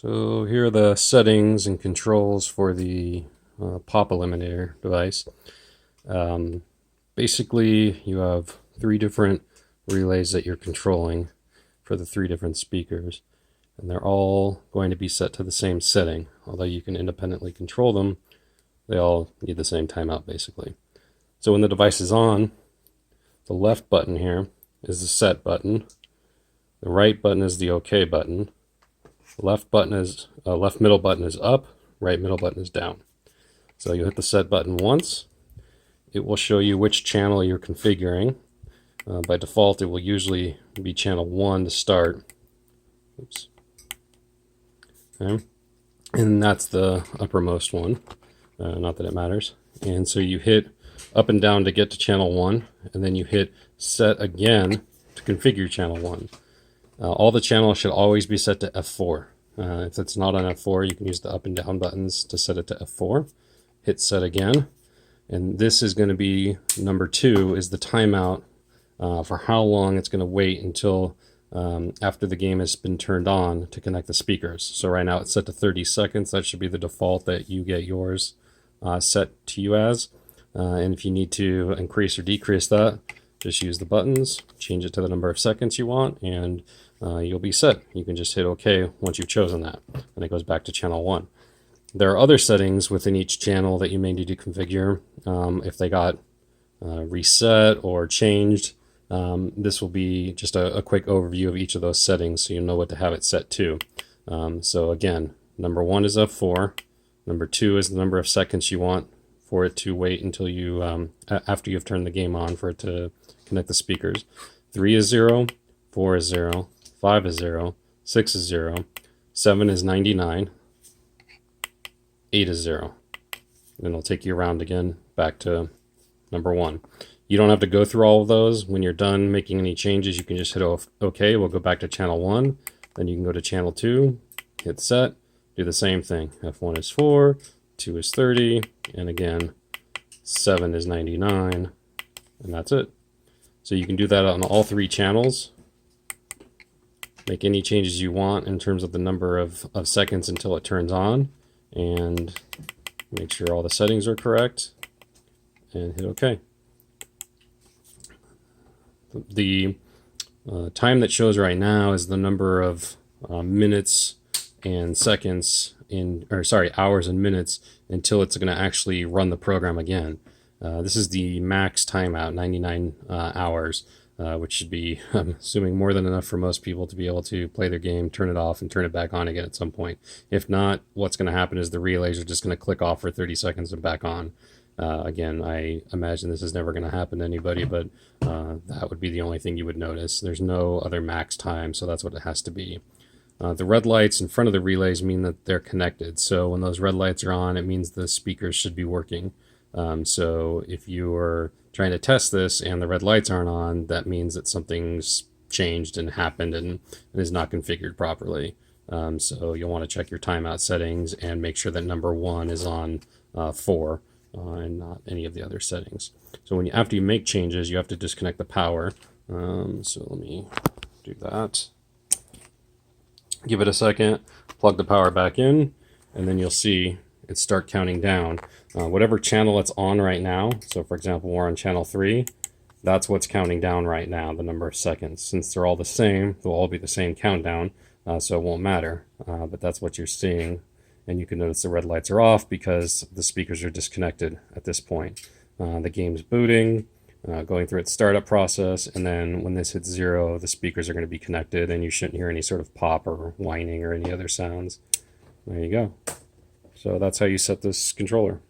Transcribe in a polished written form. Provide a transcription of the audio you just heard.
So here are the settings and controls for the Pop Eliminator device. Basically, you have 3 different relays that you're controlling for the 3 different speakers, and they're all going to be set to the same setting. Although you can independently control them, they all need the same timeout basically. So when the device is on, the left button here is the set button, the right button is the OK button, left middle button is up, right middle button is down. So you hit the set button once, it will show you which channel you're configuring. By default, it will usually be channel 1 to start. Oops. Okay. And that's the uppermost one, not that it matters. And so you hit up and down to get to channel 1, and then you hit set again to configure channel 1. All the channels should always be set to F4. If it's not on F4, you can use the up and down buttons to set it to F4. Hit set again, and this is going to be number 2 is the timeout for how long it's going to wait until after the game has been turned on to connect the speakers. So right now it's set to 30 seconds. That should be the default that you get yours set to you as. And if you need to increase or decrease that, just use the buttons, change it to the number of seconds you want, and you'll be set. You can just hit OK once you've chosen that, and it goes back to channel 1. There are other settings within each channel that you may need to configure. If they got reset or changed, this will be just a quick overview of each of those settings so you know what to have it set to. So again, number 1 is F4. Number 2 is the number of seconds you want for it to wait until you, after you've turned the game on, for it to connect the speakers. 3 is 0, 4 is 0, 5 is 0, 6 is 0, 7 is 99, 8 is 0. Then it'll take you around again back to number 1. You don't have to go through all of those. When you're done making any changes, you can just hit OK. We'll go back to channel 1. Then you can go to channel 2, hit set, do the same thing. F1 is 4, 2 is 30, and again, 7 is 99, and that's it. So you can do that on all 3 channels. Make any changes you want in terms of the number of seconds until it turns on, and make sure all the settings are correct, and hit OK. The time that shows right now is the number of minutes and seconds hours and minutes until it's going to actually run the program again. This is the max timeout, 99 hours, which should be, I'm assuming, more than enough for most people to be able to play their game, turn it off, and turn it back on again at some point. If not, what's going to happen is the relays are just going to click off for 30 seconds and back on. Again, I imagine this is never going to happen to anybody, but that would be the only thing you would notice. There's no other max time, so that's what it has to be. The red lights in front of the relays mean that they're connected. So when those red lights are on, it means the speakers should be working. So if you are trying to test this and the red lights aren't on, that means that something's changed and happened and is not configured properly. So you'll want to check your timeout settings and make sure that number 1 is on 4 and not any of the other settings. So after you make changes, you have to disconnect the power. So let me do that. Give it a second, plug the power back in, and then you'll see it start counting down. Whatever channel it's on right now, so for example we're on channel 3, that's what's counting down right now, the number of seconds. Since they're all the same, they'll all be the same countdown, so it won't matter, but that's what you're seeing. And you can notice the red lights are off because the speakers are disconnected at this point. The game's booting, going through its startup process, and then when this hits 0, the speakers are going to be connected and you shouldn't hear any sort of pop or whining or any other sounds. There you go. So that's how you set this controller.